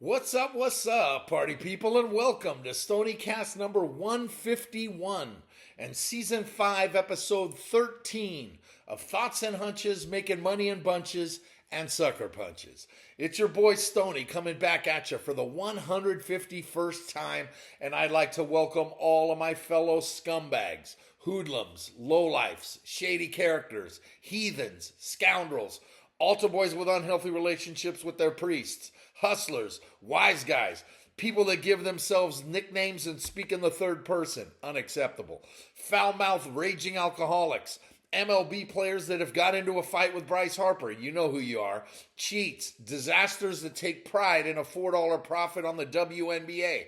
What's up, party people, and welcome to Stoniecast number 151 and season 5, episode 13 of Thoughts and Hunches, Making Money in Bunches and Sucker Punches. It's your boy Stony coming back at you for the 151st time, and I'd like to welcome all of my fellow scumbags, hoodlums, lowlifes, shady characters, heathens, scoundrels, altar boys with unhealthy relationships with their priests, hustlers, wise guys, people that give themselves nicknames and speak in the third person, unacceptable. Foul-mouthed, raging alcoholics, MLB players that have got into a fight with Bryce Harper, you know who you are. Cheats, disasters that take pride in a $4 profit on the WNBA,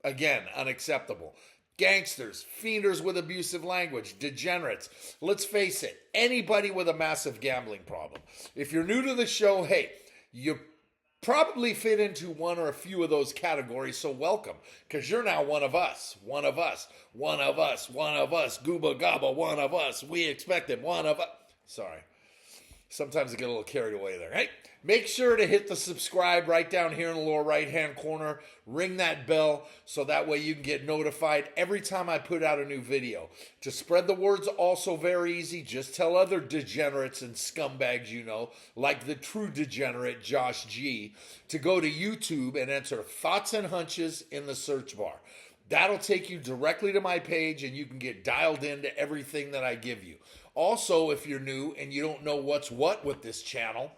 again, unacceptable. Gangsters, fienders with abusive language, degenerates. Let's face it, anybody with a massive gambling problem. If you're new to the show, hey, you probably fit into one or a few of those categories, so welcome, because you're now one of us, one of us, one of us, one of us, gooba gaba, one of us, we expected one of us. Sorry. Sometimes I get a little carried away there. Hey, make sure to hit the subscribe right down here in the lower right-hand corner. Ring that bell so that way you can get notified every time I put out a new video. To spread the word's also very easy. Just tell other degenerates and scumbags you know, like the true degenerate Josh G, to go to YouTube and enter Thoughts and Hunches in the search bar. That'll take you directly to my page and you can get dialed into everything that I give you. Also, if you're new and you don't know what's what with this channel,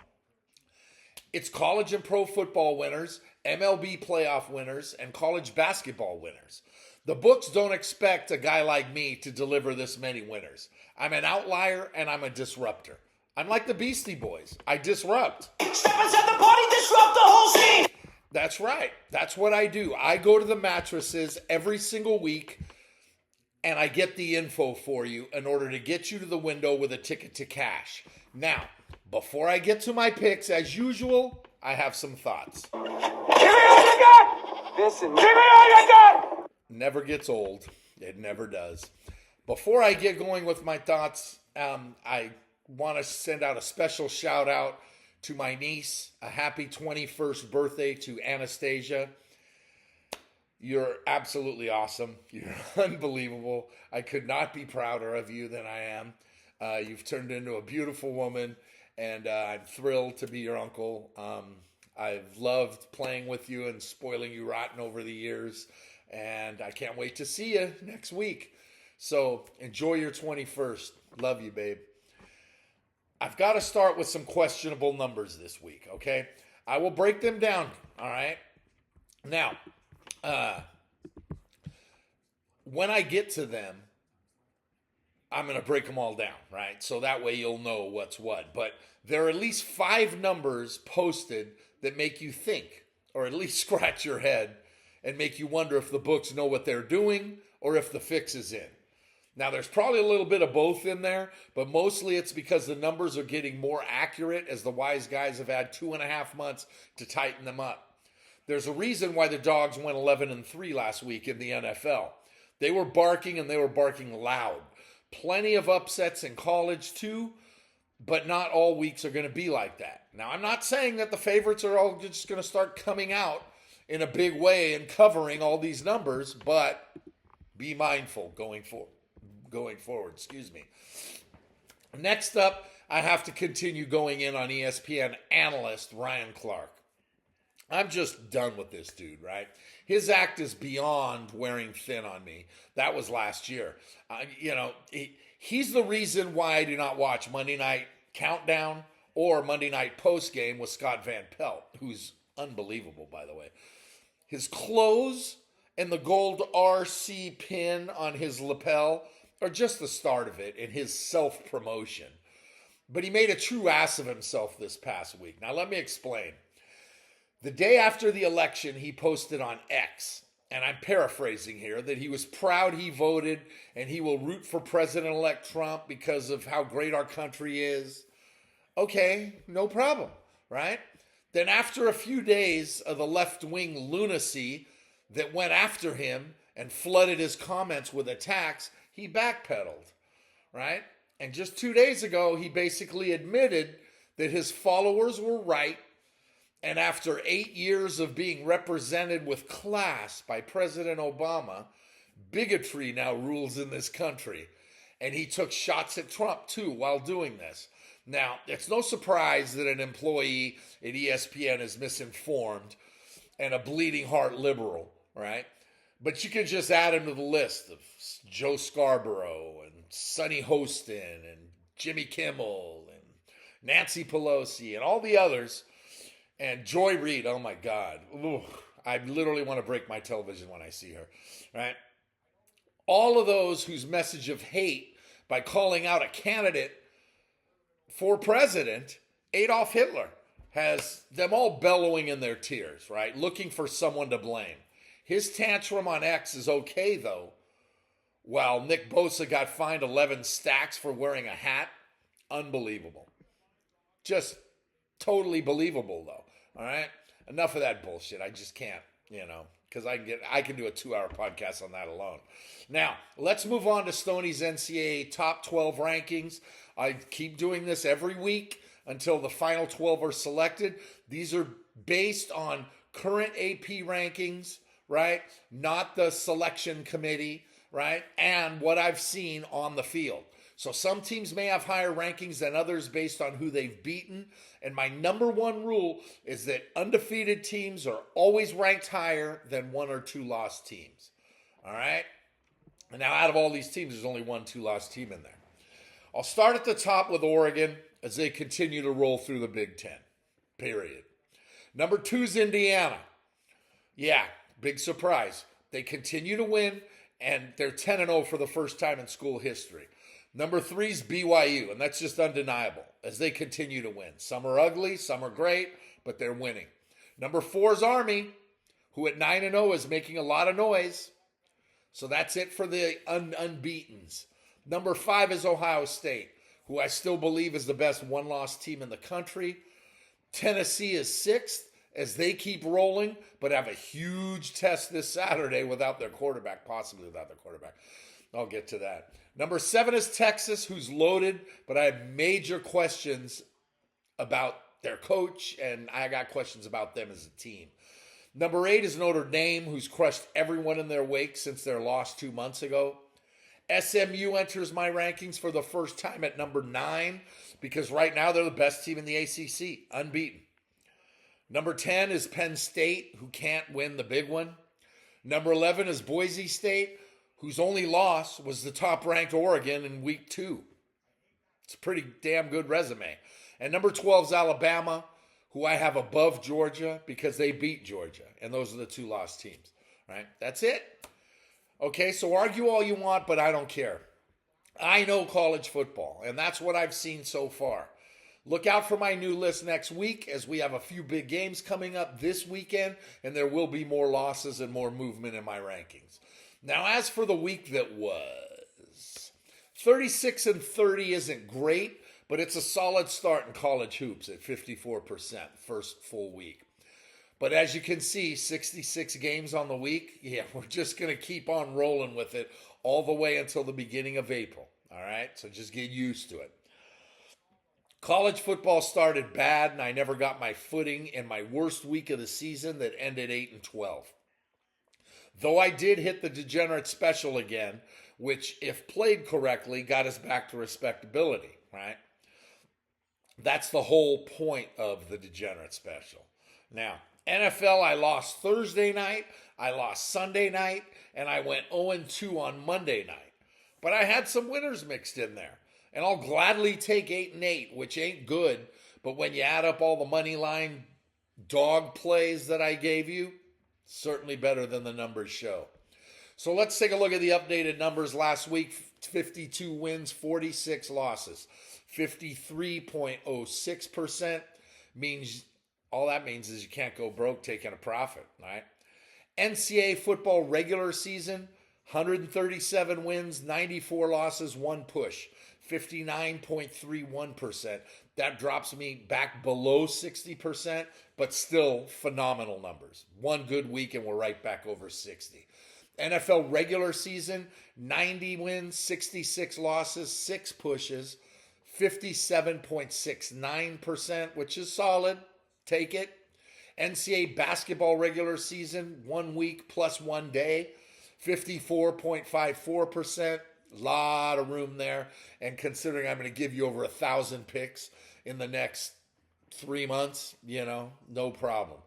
it's college and pro football winners, MLB playoff winners, and college basketball winners. The books don't expect a guy like me to deliver this many winners. I'm an outlier and I'm a disruptor. I'm like the Beastie Boys. I disrupt. Step inside the party, disrupt the whole scene. That's right. That's what I do. I go to the mattresses every single week and I get the info for you in order to get you to the window with a ticket to cash. Now, before I get to my picks, as usual, I have some thoughts. Give me all you got! Listen, give me all you got! Never gets old. It never does. Before I get going with my thoughts, I want to send out a special shout out to my niece. A happy 21st birthday to Anastasia. You're absolutely awesome. You're unbelievable. I could not be prouder of you than I am. You've turned into a beautiful woman, and I'm thrilled to be your uncle. I've loved playing with you and spoiling you rotten over the years, and I can't wait to see you next week. So enjoy your 21st. Love you, babe. I've got to start with some questionable numbers this week, okay? I will break them down, all right? Now, when I get to them, I'm going to break them all down, right? So that way you'll know what's what. But there are at least 5 numbers posted that make you think, or at least scratch your head and make you wonder if the books know what they're doing or if the fix is in. Now, there's probably a little bit of both in there, but mostly it's because the numbers are getting more accurate as the wise guys have had 2.5 months to tighten them up. There's a reason why the Dogs went 11-3 last week in the NFL. They were barking, and they were barking loud. Plenty of upsets in college too, but not all weeks are going to be like that. Now, I'm not saying that the favorites are all just going to start coming out in a big way and covering all these numbers, but be mindful going forward. Next up, I have to continue going in on ESPN analyst Ryan Clark. I'm just done with this dude, right? His act is beyond wearing thin on me. That was last year. He's the reason why I do not watch Monday Night Countdown or Monday Night Postgame with Scott Van Pelt, who's unbelievable, by the way. His clothes and the gold RC pin on his lapel are just the start of it in his self-promotion. But he made a true ass of himself this past week. Now, let me explain. The day after the election, he posted on X, and I'm paraphrasing here, that he was proud he voted and he will root for President-elect Trump because of how great our country is. Okay, no problem, right? Then after a few days of the left-wing lunacy that went after him and flooded his comments with attacks, he backpedaled, right? And just 2 days ago, he basically admitted that his followers were right And after 8 years of being represented with class by President Obama, bigotry now rules in this country. And he took shots at Trump, too, while doing this. Now, it's no surprise that an employee at ESPN is misinformed and a bleeding heart liberal, right? But you can just add him to the list of Joe Scarborough and Sonny Hostin and Jimmy Kimmel and Nancy Pelosi and all the others. And Joy Reid, oh my God. Ooh, I literally want to break my television when I see her, right? All of those whose message of hate by calling out a candidate for president, Adolf Hitler, has them all bellowing in their tears, right? Looking for someone to blame. His tantrum on X is okay, though. While Nick Bosa got fined 11 stacks for wearing a hat, unbelievable. Just totally believable, though. All right? Enough of that bullshit. I just can't, because I can do a 2-hour podcast on that alone. Now, let's move on to Stoney's NCAA Top 12 rankings. I keep doing this every week until the final 12 are selected. These are based on current AP rankings, right? Not the selection committee, right? And what I've seen on the field. So some teams may have higher rankings than others based on who they've beaten. And my number one rule is that undefeated teams are always ranked higher than 1 or 2 lost teams. All right? And now out of all these teams, there's only 1 2-loss team in there. I'll start at the top with Oregon as they continue to roll through the Big Ten. Period. Number 2 is Indiana. Yeah, big surprise. They continue to win, and they're 10-0 for the first time in school history. Number 3 is BYU, and that's just undeniable as they continue to win. Some are ugly, some are great, but they're winning. Number 4 is Army, who at 9-0 is making a lot of noise. So that's it for the unbeatens. Number 5 is Ohio State, who I still believe is the best 1-loss team in the country. Tennessee is 6th as they keep rolling, but have a huge test this Saturday without their quarterback, possibly without their quarterback. I'll get to that. Number 7 is Texas, who's loaded, but I have major questions about their coach, and I got questions about them as a team. Number 8 is Notre Dame, who's crushed everyone in their wake since their loss 2 months ago. SMU enters my rankings for the first time at number 9 because right now they're the best team in the ACC, unbeaten. Number 10 is Penn State, who can't win the big one. Number 11 is Boise State, whose only loss was the top-ranked Oregon in week 2. It's a pretty damn good resume. And number 12 is Alabama, who I have above Georgia because they beat Georgia. And those are the 2 lost teams, right? That's it. Okay, so argue all you want, but I don't care. I know college football, and that's what I've seen so far. Look out for my new list next week as we have a few big games coming up this weekend, and there will be more losses and more movement in my rankings. Now, as for the week that was, 36-30 isn't great, but it's a solid start in college hoops at 54%, first full week. But as you can see, 66 games on the week, yeah, we're just going to keep on rolling with it all the way until the beginning of April, all right? So just get used to it. College football started bad, and I never got my footing in my worst week of the season that ended 8-12. Though I did hit the degenerate special again, which, if played correctly, got us back to respectability, right? That's the whole point of the degenerate special. Now, NFL, I lost Thursday night, I lost Sunday night, and I went 0-2 on Monday night. But I had some winners mixed in there. And I'll gladly take 8-8, which ain't good, but when you add up all the money line dog plays that I gave you, certainly better than the numbers show. So let's take a look at the updated numbers last week. 52 wins, 46 losses. 53.06% means, all that means is you can't go broke taking a profit, right? NCAA football regular season, 137 wins, 94 losses, 1 push. 59.31%. That drops me back below 60%, but still phenomenal numbers. 1 good week and we're right back over 60. NFL regular season, 90 wins, 66 losses, 6 pushes, 57.69%, which is solid. Take it. NCAA basketball regular season, 1 week plus 1 day, 54.54%. Lot of room there. And considering I'm going to give you over 1,000 picks in the next 3 months, no problem.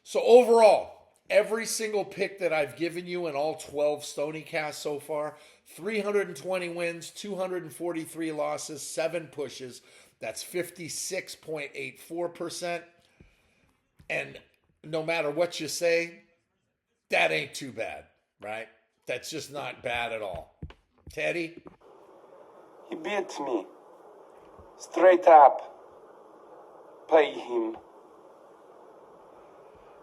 So overall, every single pick that I've given you in all 12 Stoniecast so far, 320 wins, 243 losses, 7 pushes. That's 56.84%. And no matter what you say, that ain't too bad, right? That's just not bad at all. Teddy? He beat me. Straight up. Pay him.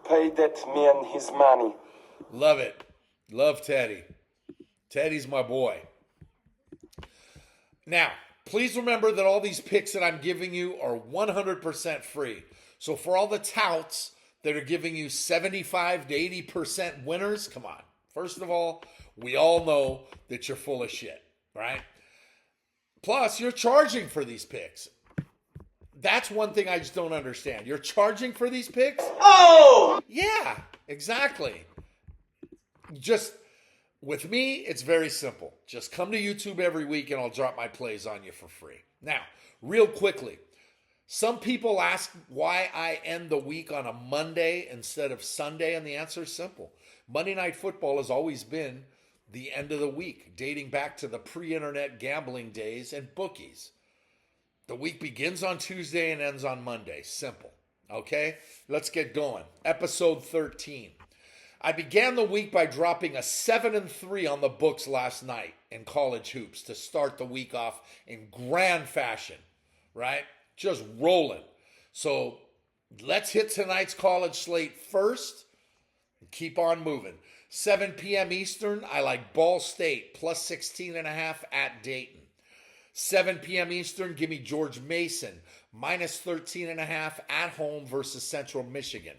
Pay that man his money. Love it. Love Teddy. Teddy's my boy. Now, please remember that all these picks that I'm giving you are 100% free. So for all the touts that are giving you 75 to 80% winners, come on. First of all, we all know that you're full of shit, right? Plus, you're charging for these picks. That's one thing I just don't understand. You're charging for these picks? Oh! Yeah, exactly. Just, with me, it's very simple. Just come to YouTube every week and I'll drop my plays on you for free. Now, real quickly, some people ask why I end the week on a Monday instead of Sunday, and the answer is simple. Monday Night Football has always been the end of the week, dating back to the pre-internet gambling days and bookies. The week begins on Tuesday and ends on Monday. Simple. Okay? Let's get going. Episode 13. I began the week by dropping a 7-3 on the books last night in college hoops to start the week off in grand fashion, right? Just rolling. So let's hit tonight's college slate first and keep on moving. 7 p.m. Eastern, I like Ball State plus 16.5 at Dayton. 7 p.m. Eastern, give me George Mason minus 13.5 at home versus Central Michigan.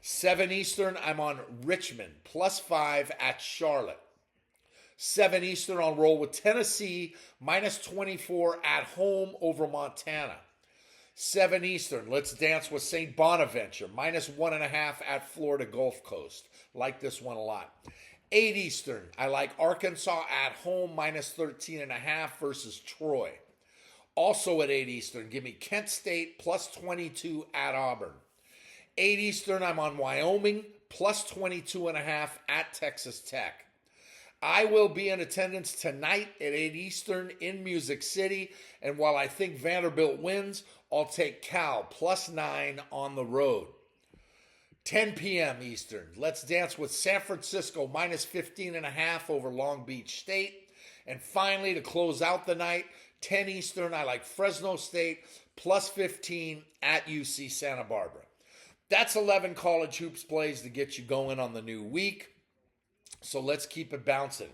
7 Eastern, I'm on Richmond plus 5 at Charlotte. 7 Eastern, I'll roll with Tennessee minus 24 at home over Montana. 7 Eastern, let's dance with St. Bonaventure minus 1.5 at Florida Gulf Coast. Like this one a lot. 8 Eastern, I like Arkansas at home minus 13.5 versus Troy. Also at 8 Eastern, give me Kent State plus 22 at Auburn. 8 Eastern, I'm on Wyoming plus 22.5 at Texas Tech. I will be in attendance tonight at 8 Eastern in Music City, and while I think Vanderbilt wins, I'll take Cal plus 9 on the road. 10 p.m. Eastern, let's dance with San Francisco minus 15.5 over Long Beach State. And finally, to close out the night, 10 Eastern, I like Fresno State plus 15 at UC Santa Barbara. That's 11 college hoops plays to get you going on the new week. So let's keep it bouncing.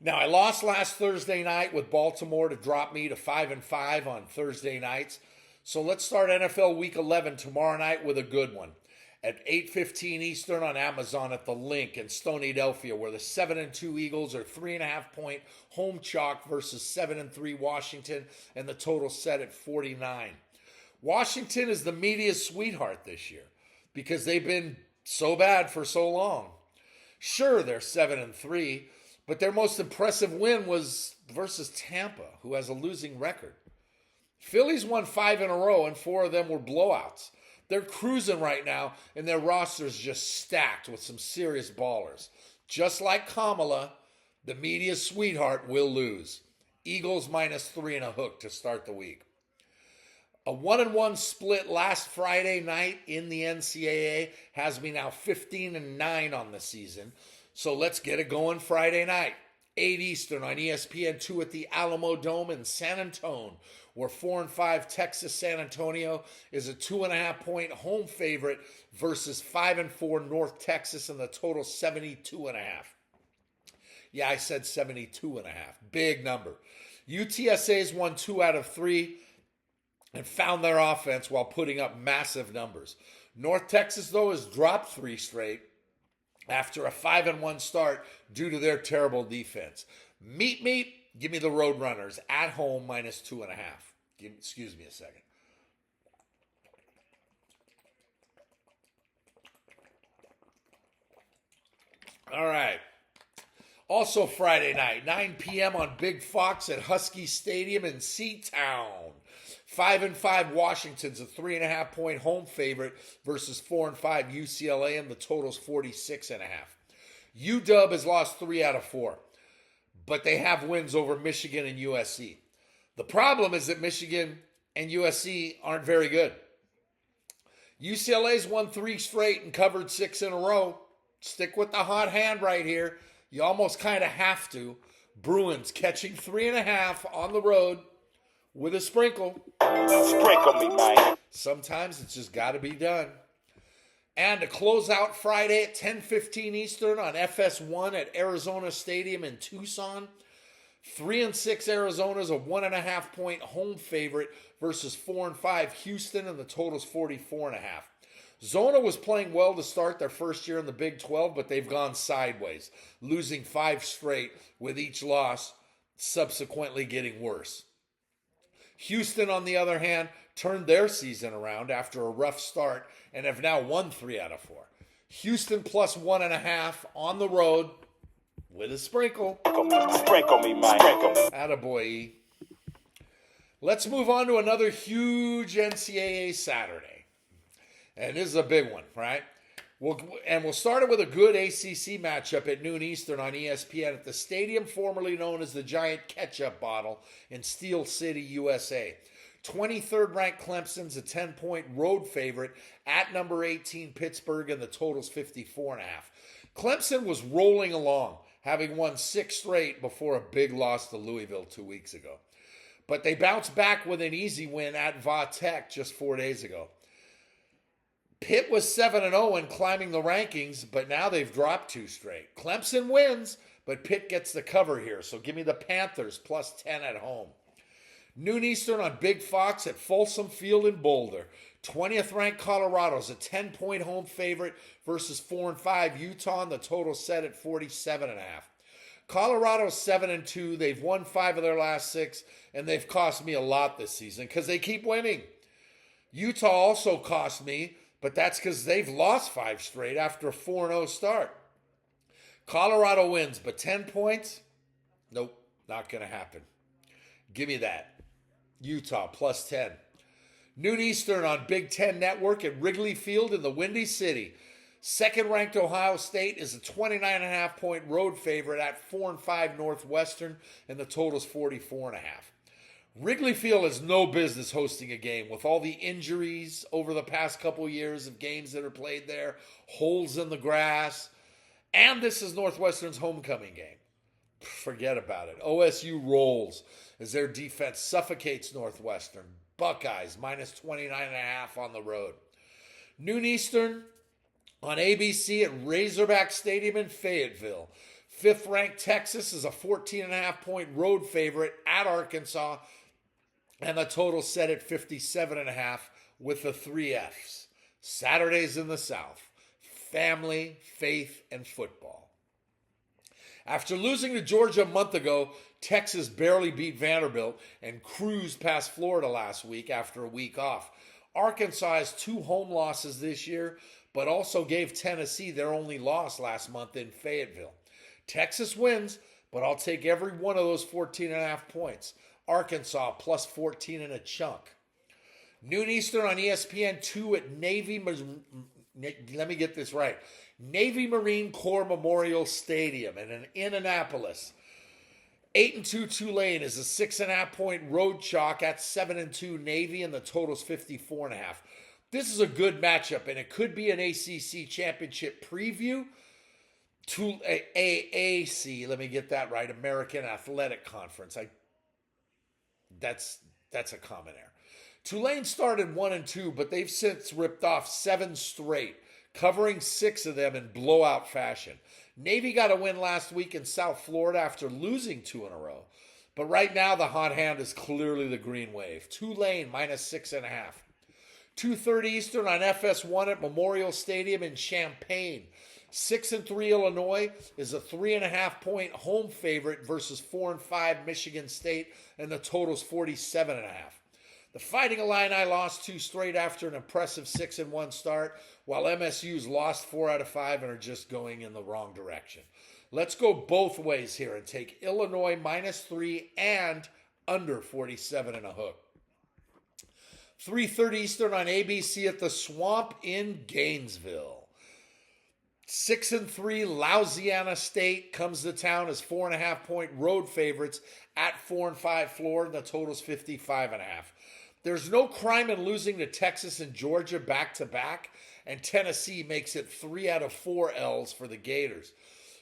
Now, I lost last Thursday night with Baltimore to drop me to 5-5 on Thursday nights. So let's start NFL Week 11 tomorrow night with a good one. At 8:15 Eastern on Amazon at The Link in Stoneadelphia, where the 7-2 Eagles are 3.5-point home chalk versus 7-3 Washington, and the total set at 49. Washington is the media's sweetheart this year because they've been so bad for so long. Sure, they're 7-3, but their most impressive win was versus Tampa, who has a losing record. Phillies won 5 in a row, and 4 of them were blowouts. They're cruising right now, and their roster's just stacked with some serious ballers. Just like Kamala, the media's sweetheart will lose. Eagles minus 3.5 to start the week. A 1-1 split last Friday night in the NCAA has me now 15-9 on the season. So let's get it going Friday night. 8 Eastern on ESPN2 at the Alamo Dome in San Antonio, where 4-5 Texas San Antonio is a 2.5-point home favorite versus 5-4 North Texas, and the total 72.5. Yeah, I said 72.5. Big number. UTSA's won 2 out of 3 and found their offense while putting up massive numbers. North Texas, though, has dropped 3 straight after a 5-1 start due to their terrible defense. Meet, give me the Roadrunners at home minus 2.5. Excuse me a second. All right. Also Friday night, 9 p.m. on Big Fox at Husky Stadium in Seatown. 5-5 Washington's a 3.5-point home favorite versus 4-5 UCLA, and the total's 46.5. UW has lost 3 out of 4, but they have wins over Michigan and USC. The problem is that Michigan and USC aren't very good. UCLA's won 3 straight and covered 6 in a row. Stick with the hot hand right here. You almost kind of have to. Bruins catching 3.5 on the road with a sprinkle. Sprinkle me, man. Sometimes it's just got to be done. And to close out Friday at 10:15 Eastern on FS1 at Arizona Stadium in Tucson. 3-6 Arizona's a 1.5-point home favorite versus 4-5 Houston, and the total's 44.5. Zona was playing well to start their first year in the Big 12, but they've gone sideways, losing 5 straight, with each loss subsequently getting worse. Houston, on the other hand, turned their season around after a rough start and have now won 3 out of 4. Houston plus 1.5 on the road with a sprinkle. Sprinkle me, man. Sprinkle me. Attaboy, E. Let's move on to another huge NCAA Saturday. And this is a big one, right? We'll start it with a good ACC matchup at noon Eastern on ESPN at the stadium formerly known as the Giant Ketchup Bottle in Steel City, USA. 23rd ranked Clemson's a 10-point road favorite at number 18 Pittsburgh, and the total's 54.5. Clemson was rolling along, having won 6 straight before a big loss to Louisville 2 weeks ago. But they bounced back with an easy win at Va Tech just 4 days ago. Pitt was 7-0 and climbing the rankings, but now they've dropped 2 straight. Clemson wins, but Pitt gets the cover here, so give me the Panthers plus 10 at home. Noon Eastern on Big Fox at Folsom Field in Boulder. 20th ranked Colorado's a 10-point home favorite versus 4-5 Utah, and the total set at 47.5. Colorado's 7-2. They've won 5 of their last 6, and they've cost me a lot this season because they keep winning. Utah also cost me, but that's because they've lost 5 straight after a 4-0 start. Colorado wins, but 10 points? Nope, not going to happen. Give me that. Utah plus 10. Noon Eastern on Big Ten Network at Wrigley Field in the Windy City. Second-ranked Ohio State is a 29.5-point road favorite at 4-5 Northwestern, and the total's 44.5. Wrigley Field has no business hosting a game with all the injuries over the past couple years of games that are played there, holes in the grass, and this is Northwestern's homecoming game. Forget about it. OSU rolls as their defense suffocates Northwestern. Buckeyes minus 29.5 on the road. Noon Eastern on ABC at Razorback Stadium in Fayetteville. 5th-ranked Texas is a 14.5-point road favorite at Arkansas, and the total set at 57.5 with the 3 Fs. Saturdays in the South. Family, faith, and football. After losing to Georgia a month ago, Texas barely beat Vanderbilt and cruised past Florida last week after a week off. Arkansas has 2 home losses this year, but also gave Tennessee their only loss last month in Fayetteville. Texas wins, but I'll take every one of those 14.5 points. Arkansas plus 14 and a chunk. Noon Eastern on ESPN2 at let me get this right. Navy Marine Corps Memorial Stadium in Annapolis. 8-2 Tulane is a 6.5-point road chalk at 7-2 Navy, and the total's 54.5. This is a good matchup, and it could be an ACC championship preview. AAC, let me get that right, American Athletic Conference. That's a common error. Tulane started 1-2, but they've since ripped off 7 straight, covering 6 of them in blowout fashion. Navy got a win last week in South Florida after losing 2 in a row. But right now, the hot hand is clearly the Green Wave. Tulane minus 6.5. 2:30 Eastern on FS1 at Memorial Stadium in Champaign. 6-3 Illinois is a 3.5-point home favorite versus 4-5 Michigan State, and the total's 47.5. The Fighting Illini lost 2 straight after an impressive 6-1 start, while MSU's lost 4 out of 5 and are just going in the wrong direction. Let's go both ways here and take Illinois -3 and under 47 and a hook. 3:30 Eastern on ABC at the Swamp in Gainesville. 6-3 Louisiana State comes to town as 4.5-point road favorites at 4-5 Florida. The total's 55.5. There's no crime in losing to Texas and Georgia back-to-back, and Tennessee makes it 3 out of 4 L's for the Gators.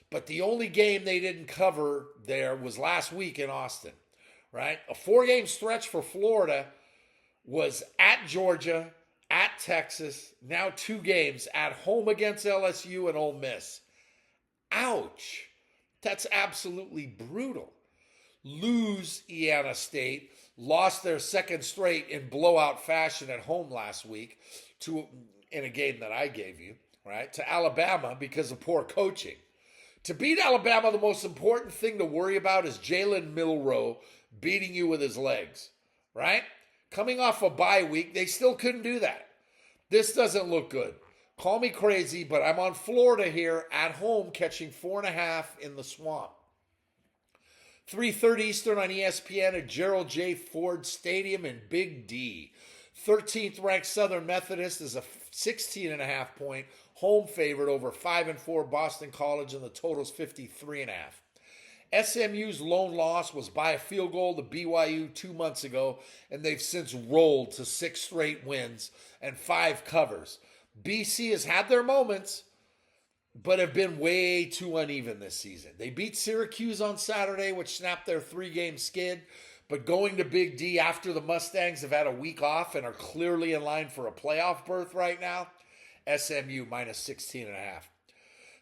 But the only game they didn't cover there was last week in Austin, right? A 4-game stretch for Florida was at Georgia, at Texas, now 2 games at home against LSU and Ole Miss. Ouch. That's absolutely brutal. Louisiana State lost their second straight in blowout fashion at home last week in a game that I gave you, right, to Alabama because of poor coaching. To beat Alabama, the most important thing to worry about is Jalen Milroe beating you with his legs, right? Coming off a bye week, they still couldn't do that. This doesn't look good. Call me crazy, but I'm on Florida here at home catching 4.5 in the Swamp. 3:30 Eastern on ESPN at Gerald J. Ford Stadium in Big D. 13th ranked Southern Methodist is a 16.5-point home favorite over 5-4 Boston College, and the total's 53.5. SMU's lone loss was by a field goal to BYU 2 months ago, and they've since rolled to 6 straight wins and 5 covers. BC has had their moments, but have been way too uneven this season. They beat Syracuse on Saturday, which snapped their 3-game skid, but going to Big D after the Mustangs have had a week off and are clearly in line for a playoff berth right now, SMU -16.5.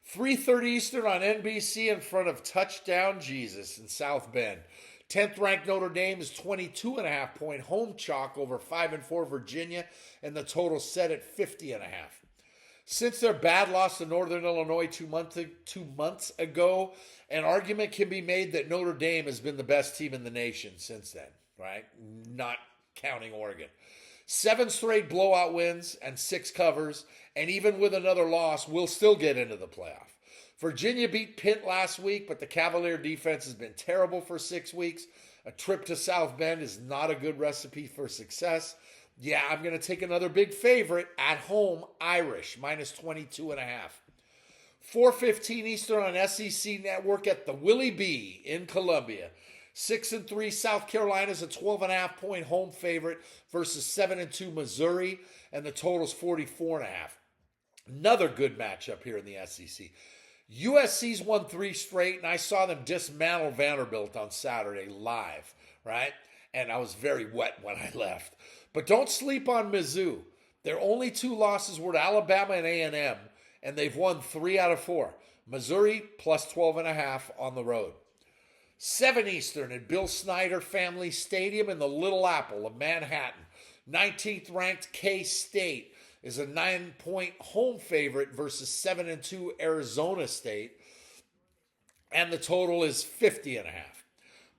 3:30 Eastern on NBC in front of Touchdown Jesus in South Bend. 10th ranked Notre Dame is 22.5-point home chalk over 5-4 Virginia, and the total set at 50.5. Since their bad loss to Northern Illinois 2 months ago, an argument can be made that Notre Dame has been the best team in the nation since then, right? Not counting Oregon. 7 straight blowout wins and 6 covers, and even with another loss, we'll still get into the playoff. Virginia beat Pitt last week, but the Cavalier defense has been terrible for 6 weeks. A trip to South Bend is not a good recipe for success. Yeah, I'm going to take another big favorite at home, Irish, -22.5. 4:15 Eastern on SEC Network at the Willie B in Columbia. 6-3 South Carolina's a 12.5-point home favorite versus 7-2 Missouri, and the total's 44.5. Another good matchup here in the SEC. USC's won 3 straight, and I saw them dismantle Vanderbilt on Saturday live, right? And I was very wet when I left. But don't sleep on Mizzou. Their only 2 losses were to Alabama and A&M, and they've won 3 out of 4. Missouri +12.5 on the road. 7 Eastern at Bill Snyder Family Stadium in the Little Apple of Manhattan. 19th ranked K-State is a 9-point home favorite versus 7-2 Arizona State, and the total is 50.5.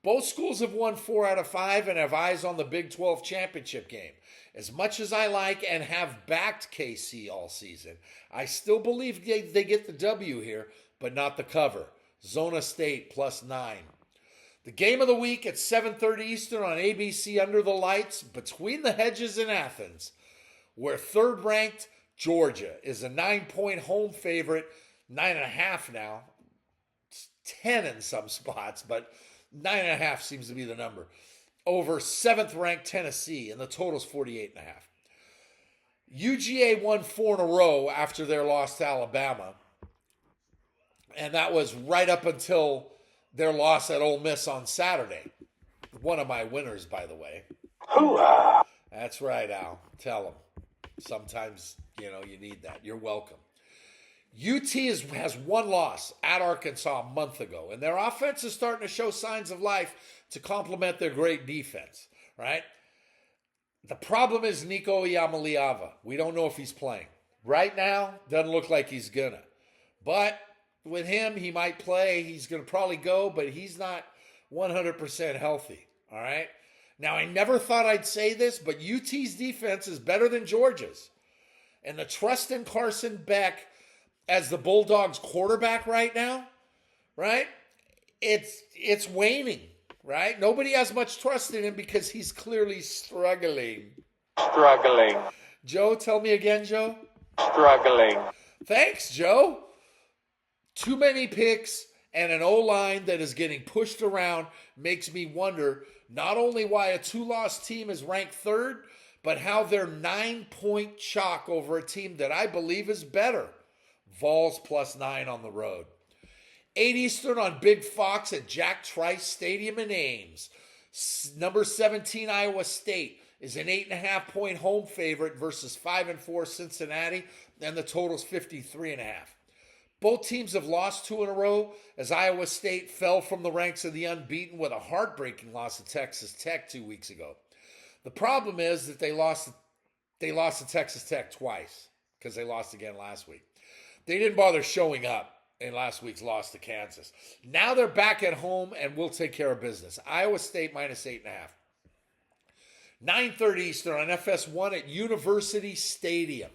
Both schools have won 4 out of 5 and have eyes on the Big 12 championship game. As much as I like and have backed KC all season, I still believe they get the W here, but not the cover. Zona State +9. The game of the week at 7:30 Eastern on ABC under the lights, Between the Hedges in Athens, where third-ranked Georgia is a 9-point home favorite, 9.5 now. It's 10 in some spots, but 9.5 seems to be the number. Over 7th-ranked Tennessee, and the total's 48.5. UGA won 4 in a row after their loss to Alabama, and that was right up until their loss at Ole Miss on Saturday. One of my winners, by the way. Hoorah! That's right, Al. Tell them. Sometimes, you need that. You're welcome. UT has 1 loss at Arkansas a month ago, and their offense is starting to show signs of life to complement their great defense, right? The problem is Nico Iamaleava. We don't know if he's playing. Right now, doesn't look like he's gonna. But with him, he might play. He's going to probably go, but he's not 100% healthy, all right? Now, I never thought I'd say this, but UT's defense is better than Georgia's. And the trust in Carson Beck as the Bulldogs quarterback right now, right? It's waning, right? Nobody has much trust in him because he's clearly struggling. Struggling. Joe, tell me again, Joe. Struggling. Thanks, Joe. Too many picks and an O-line that is getting pushed around makes me wonder not only why a 2-loss team is ranked third, but how they're 9-point chalk over a team that I believe is better. Vols +9 on the road. 8 Eastern on Big Fox at Jack Trice Stadium in Ames. Number 17 Iowa State is an 8.5-point home favorite versus 5-4 Cincinnati, and the total's 53.5. Both teams have lost 2 in a row as Iowa State fell from the ranks of the unbeaten with a heartbreaking loss to Texas Tech 2 weeks ago. The problem is that they lost to Texas Tech twice because they lost again last week. They didn't bother showing up in last week's loss to Kansas. Now they're back at home and will take care of business. Iowa State -8.5. 9:30 Eastern on FS1 at University Stadium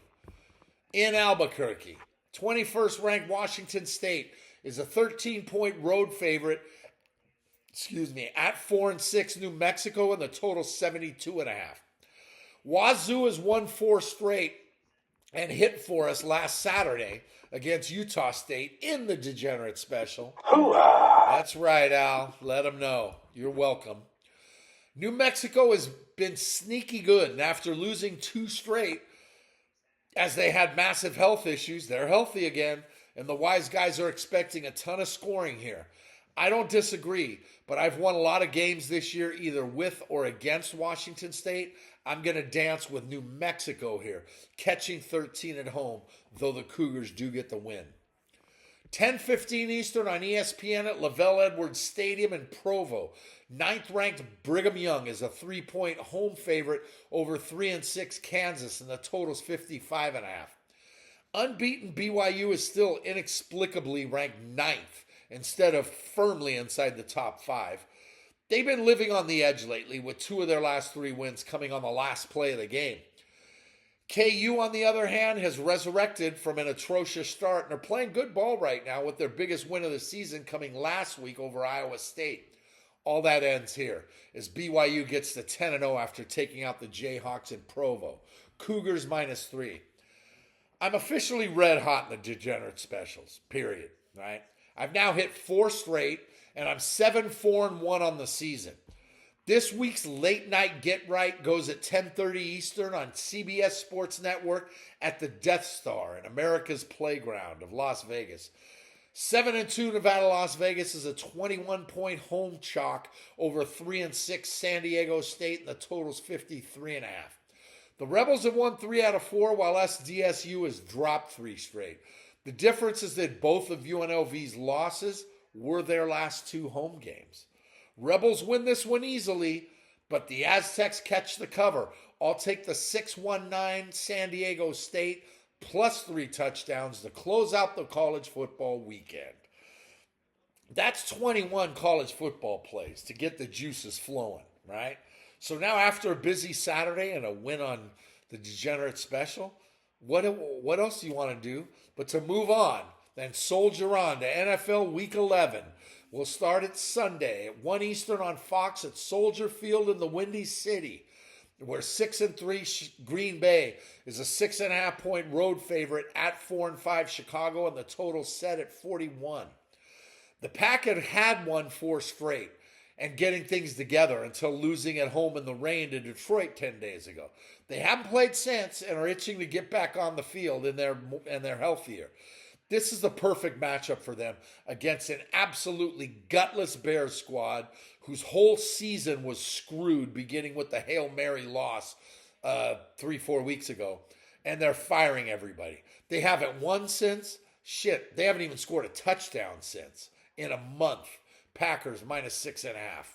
in Albuquerque. 21st ranked Washington State is a 13-point road favorite, at 4-6 New Mexico, and the total 72.5. Wazoo has won 4 straight and hit for us last Saturday against Utah State in the Degenerate Special. Hooah! That's right, Al. Let them know. You're welcome. New Mexico has been sneaky good, and after losing 2 straight, as they had massive health issues, they're healthy again, and the wise guys are expecting a ton of scoring here. I don't disagree, but I've won a lot of games this year either with or against Washington State. I'm going to dance with New Mexico here, catching 13 at home, though the Cougars do get the win. 10:15 Eastern on ESPN at Lavelle Edwards Stadium in Provo. 9th-ranked Brigham Young is a 3-point home favorite over 3-6 Kansas, and the total's 55.5. Unbeaten BYU is still inexplicably ranked 9th instead of firmly inside the top 5. They've been living on the edge lately with 2 of their last 3 wins coming on the last play of the game. KU, on the other hand, has resurrected from an atrocious start and are playing good ball right now with their biggest win of the season coming last week over Iowa State. All that ends here as BYU gets to 10-0 after taking out the Jayhawks in Provo. Cougars -3. I'm officially red hot in the Degenerate Specials, period, right? I've now hit 4 straight, and I'm 7-4-1 on the season. This week's late night get right goes at 10:30 Eastern on CBS Sports Network at the Death Star in America's Playground of Las Vegas. 7-2 Nevada, Las Vegas is a 21-point home chalk over 3-6 San Diego State, and the total's 53.5. The Rebels have won 3 out of 4, while SDSU has dropped 3 straight. The difference is that both of UNLV's losses were their last 2 home games. Rebels win this one easily, but the Aztecs catch the cover. I'll take the 6-19 San Diego State plus 3 touchdowns to close out the college football weekend. That's 21 college football plays to get the juices flowing, right? So now after a busy Saturday and a win on the Degenerate Special, what else do you want to do but to move on, then soldier on to NFL Week 11. We'll start at Sunday at 1 Eastern on Fox at Soldier Field in the Windy City, where 6-3 Green Bay is a 6.5-point road favorite at 4-5 Chicago, and the total set at 41. The Pack had won 4 straight and getting things together until losing at home in the rain to Detroit 10 days ago. They haven't played since and are itching to get back on the field, and they're healthier. This is the perfect matchup for them against an absolutely gutless Bears squad whose whole season was screwed, beginning with the Hail Mary loss 3-4 weeks ago. And they're firing everybody. They haven't won since. They haven't even scored a touchdown since in a month. Packers -6.5.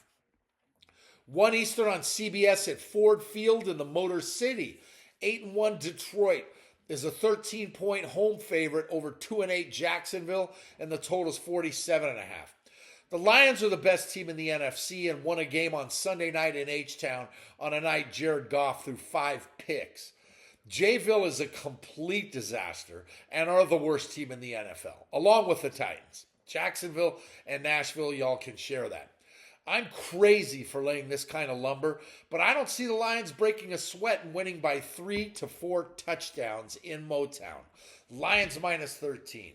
1 Eastern on CBS at Ford Field in the Motor City. 8-1 Detroit is a 13-point home favorite over 2-8 Jacksonville, and the total's 47.5. The Lions are the best team in the NFC and won a game on Sunday night in H-Town on a night Jared Goff threw 5 picks. Jayville is a complete disaster and are the worst team in the NFL, along with the Titans. Jacksonville and Nashville, y'all can share that. I'm crazy for laying this kind of lumber, but I don't see the Lions breaking a sweat and winning by 3 to 4 touchdowns in Motown. Lions minus 13.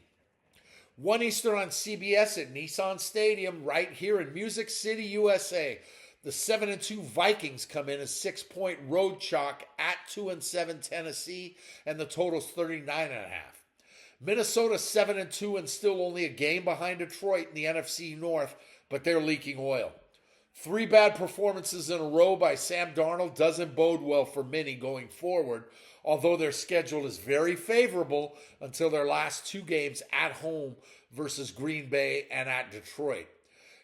1 Eastern on CBS at Nissan Stadium right here in Music City, USA. The 7-2 Vikings come in as 6-point road chalk at 2-7 Tennessee, and the total's 39.5. Minnesota 7-2 and still only a game behind Detroit in the NFC North, but they're leaking oil. 3 bad performances in a row by Sam Darnold doesn't bode well for many going forward, although their schedule is very favorable until their last 2 games at home versus Green Bay and at Detroit.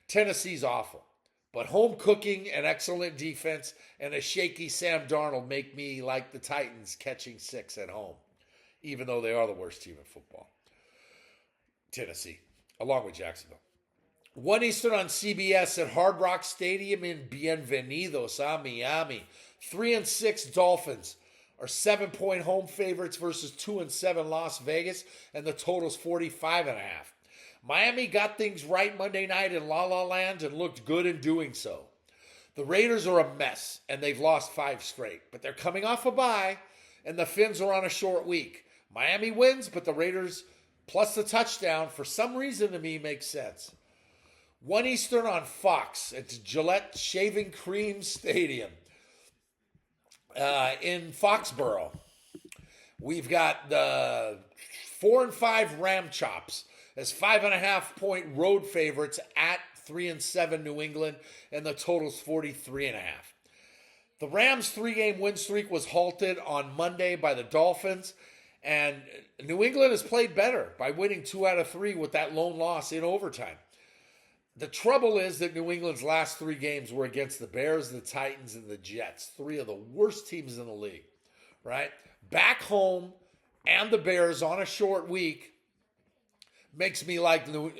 Tennessee's awful, but home cooking and excellent defense and a shaky Sam Darnold make me like the Titans catching 6 at home, even though they are the worst team in football. Tennessee, along with Jacksonville. 1 Eastern on CBS at Hard Rock Stadium in Bienvenidos a Miami. 3-6 Dolphins are 7-point home favorites versus 2-7 Las Vegas, and the total's 45.5. Miami got things right Monday night in La La Land and looked good in doing so. The Raiders are a mess, and they've lost 5 straight, but they're coming off a bye, and the Fins are on a short week. Miami wins, but the Raiders plus the touchdown, for some reason to me, makes sense. 1 Eastern on Fox at Gillette Shaving Cream Stadium in Foxborough. We've got the 4-5 Ram Chops as 5.5-point road favorites at 3-7 New England, and the total's 43.5. The Rams' 3-game win streak was halted on Monday by the Dolphins, and New England has played better by winning 2 out of 3 with that lone loss in overtime. The trouble is that New England's last 3 games were against the Bears, the Titans, and the Jets, 3 of the worst teams in the league, right? Back home and the Bears on a short week makes me like New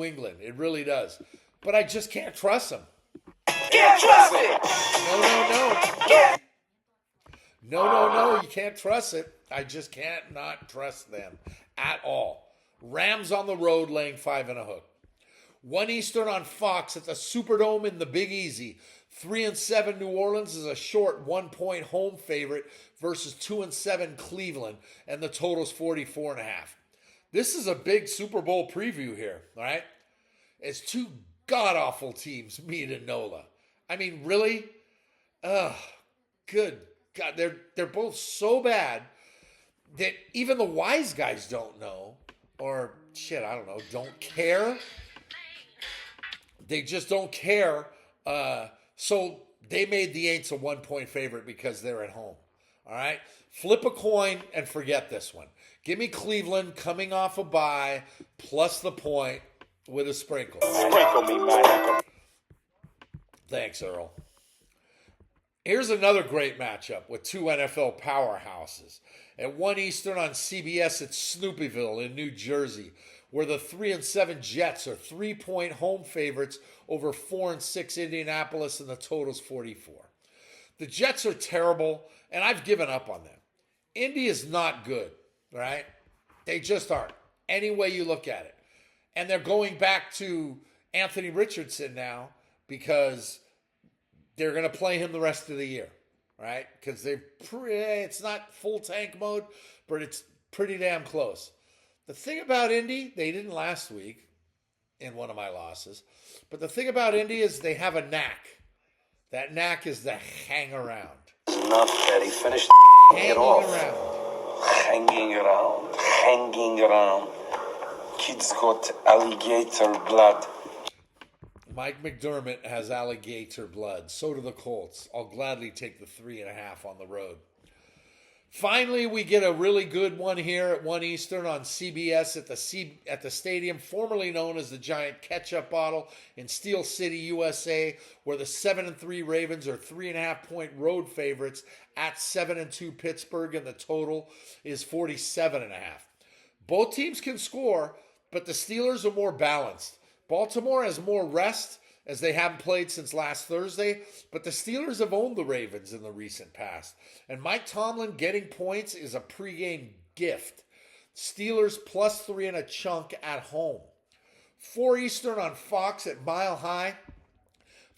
England. It really does. But I just can't trust them. Can't trust it. No, you can't trust it. I just can't not trust them at all. Rams on the road laying 5 and a hook. 1 Eastern on Fox at the Superdome in the Big Easy. 3-7 New Orleans is a short 1-point home favorite versus 2-7 Cleveland, and the total's 44.5. This is a big Super Bowl preview here, all right? It's 2 god-awful teams meet in NOLA. I mean, really? Good God. They're both so bad that even the wise guys don't know, or don't care. They just don't care. So they made the Aints a 1-point favorite because they're at home. All right? Flip a coin and forget this one. Give me Cleveland coming off a bye plus the point with a sprinkle. Sprinkle me, man. Thanks, Earl. Here's another great matchup with 2 NFL powerhouses. At 1 Eastern on CBS at Snoopyville in New Jersey, where the 3-7 Jets are 3-point home favorites over 4-6 Indianapolis, and the total's 44. The Jets are terrible, and I've given up on them. Indy is not good, right? They just aren't, any way you look at it. And they're going back to Anthony Richardson now because they're going to play him the rest of the year, right? Because it's not full tank mode, but it's pretty damn close. The thing about Indy, they didn't last week in one of my losses, but the thing about Indy is they have a knack. That knack is the hang around. Not that he finished Hanging around. Hanging around. Kid's got alligator blood. Mike McDermott has alligator blood. So do the Colts. I'll gladly take the 3.5 on the road. Finally, we get a really good one here at 1 Eastern on CBS at the stadium formerly known as the Giant Ketchup Bottle in Steel City, USA, where the 7-3 Ravens are 3.5-point road favorites at 7-2 Pittsburgh, and the total is 47.5. Both teams can score, but the Steelers are more balanced. Baltimore has more rest as they haven't played since last Thursday, but the Steelers have owned the Ravens in the recent past. And Mike Tomlin getting points is a pregame gift. Steelers +3 and a chunk at home. 4 Eastern on Fox at Mile High.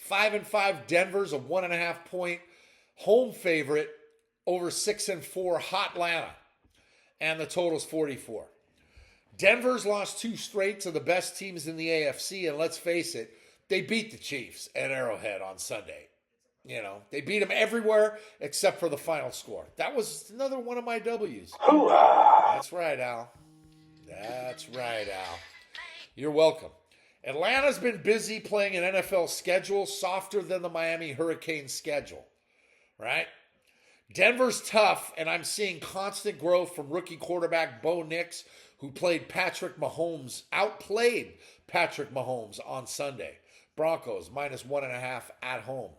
5-5 Denver's a 1.5 point home favorite over 6-4 Hot Atlanta. And the total's 44. Denver's lost 2 straight to the best teams in the AFC, and let's face it, they beat the Chiefs at Arrowhead on Sunday. You know, they beat them everywhere except for the final score. That was another one of my W's. Hoorah! That's right, Al. That's right, Al. You're welcome. Atlanta's been busy playing an NFL schedule softer than the Miami Hurricanes schedule, right? Denver's tough, and I'm seeing constant growth from rookie quarterback Bo Nix, who outplayed Patrick Mahomes on Sunday. Broncos -1.5 at home.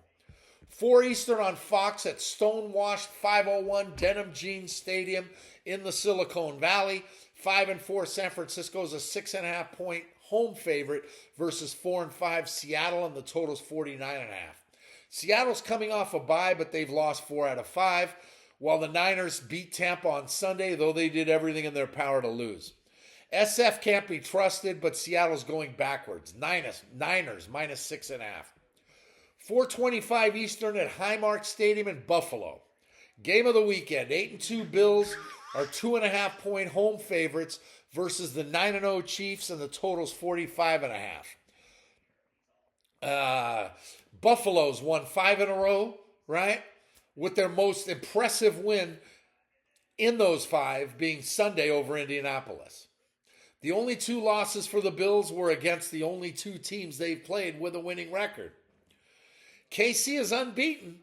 4 Eastern on Fox at stonewashed 501 Denim Jeans Stadium in the Silicon Valley. 5-4 San Francisco's a 6.5 point home favorite versus 4-5 Seattle, and the total's 49.5. Seattle's coming off a bye, but they've lost 4 out of 5, while the Niners beat Tampa on Sunday, though they did everything in their power to lose. SF can't be trusted, but Seattle's going backwards. Niners -6.5. 4:25 Eastern at Highmark Stadium in Buffalo. Game of the weekend. 8-2 Bills are 2.5 point home favorites versus the 9-0 Chiefs, and the total's 45.5. Buffalo's won 5 in a row, right? With their most impressive win in those 5 being Sunday over Indianapolis. The only 2 losses for the Bills were against the only 2 teams they've played with a winning record. KC is unbeaten,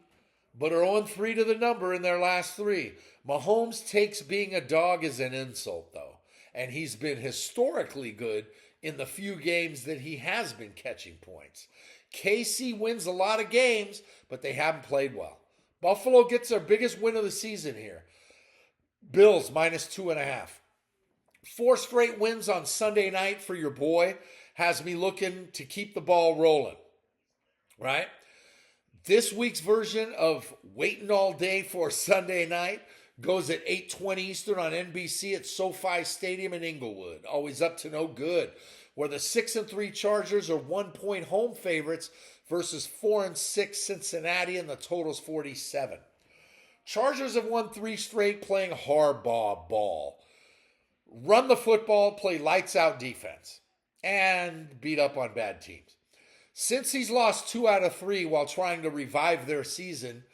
but are 0-3 to the number in their last 3. Mahomes takes being a dog as an insult, though, and he's been historically good in the few games that he has been catching points. KC wins a lot of games, but they haven't played well. Buffalo gets their biggest win of the season here. Bills -2.5. 4 straight wins on Sunday night for your boy has me looking to keep the ball rolling, right? This week's version of Waiting All Day for Sunday Night goes at 8:20 Eastern on NBC at SoFi Stadium in Inglewood. Always up to no good, where the 6-3 Chargers are 1 point home favorites versus 4-6 Cincinnati, and the total's 47. Chargers have won 3 straight playing hardball ball. Run the football, play lights out defense, and beat up on bad teams. Since he's lost 2 out of 3 while trying to revive their season,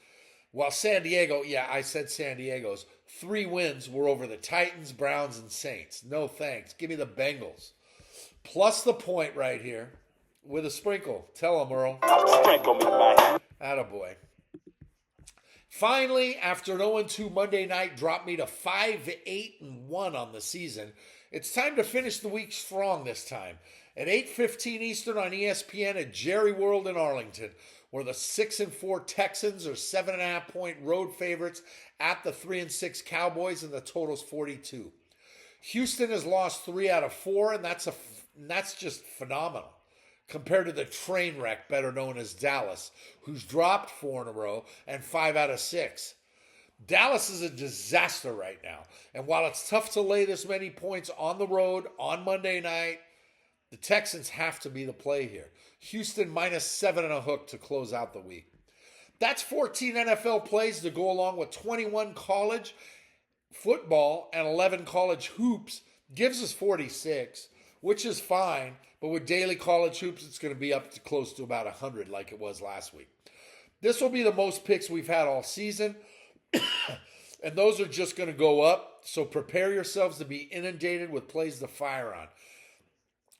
while San Diego's 3 wins were over the Titans, Browns, and Saints. No thanks. Give me the Bengals. Plus the point right here with a sprinkle. Tell him, Earl. Sprinkle me, man. Attaboy. Finally, after an 0-2 Monday night dropped me to 5-8-1 on the season, it's time to finish the week strong this time. At 8:15 Eastern on ESPN at Jerry World in Arlington, where the 6-4 Texans are 7.5 point road favorites at the 3-6 Cowboys, and the total's 42. Houston has lost 3 out of 4, and that's just phenomenal compared to the train wreck better known as Dallas, who's dropped 4 in a row and 5 out of 6. Dallas is a disaster right now, and while it's tough to lay this many points on the road on Monday night, the Texans have to be the play here. Houston -7 and a hook to close out the week. That's 14 NFL plays to go along with 21 college football and 11 college hoops. Gives us 46, which is fine. But with daily college hoops, it's going to be up to close to about 100 like it was last week. This will be the most picks we've had all season. And those are just going to go up. So prepare yourselves to be inundated with plays to fire on.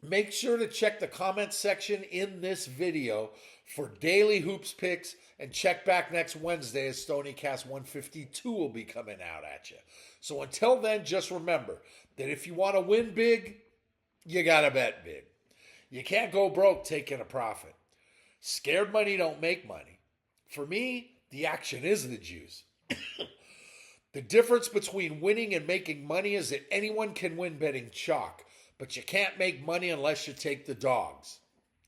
Make sure to check the comment section in this video for daily hoops picks, and check back next Wednesday as Stoniecast 152 will be coming out at you. So until then, just remember that if you want to win big, you got to bet big. You can't go broke taking a profit. Scared money don't make money. For me, the action is the juice. The difference between winning and making money is that anyone can win betting chalk, but you can't make money unless you take the dogs.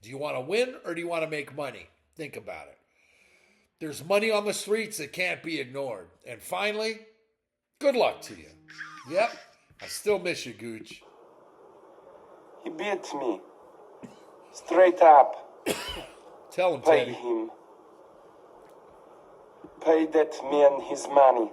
Do you want to win or do you want to make money? Think about it. There's money on the streets that can't be ignored. And finally, good luck to you. Yep, I still miss you, Gooch. He beat me. Straight up. Tell him, Pay Teddy. him. Pay that man his money.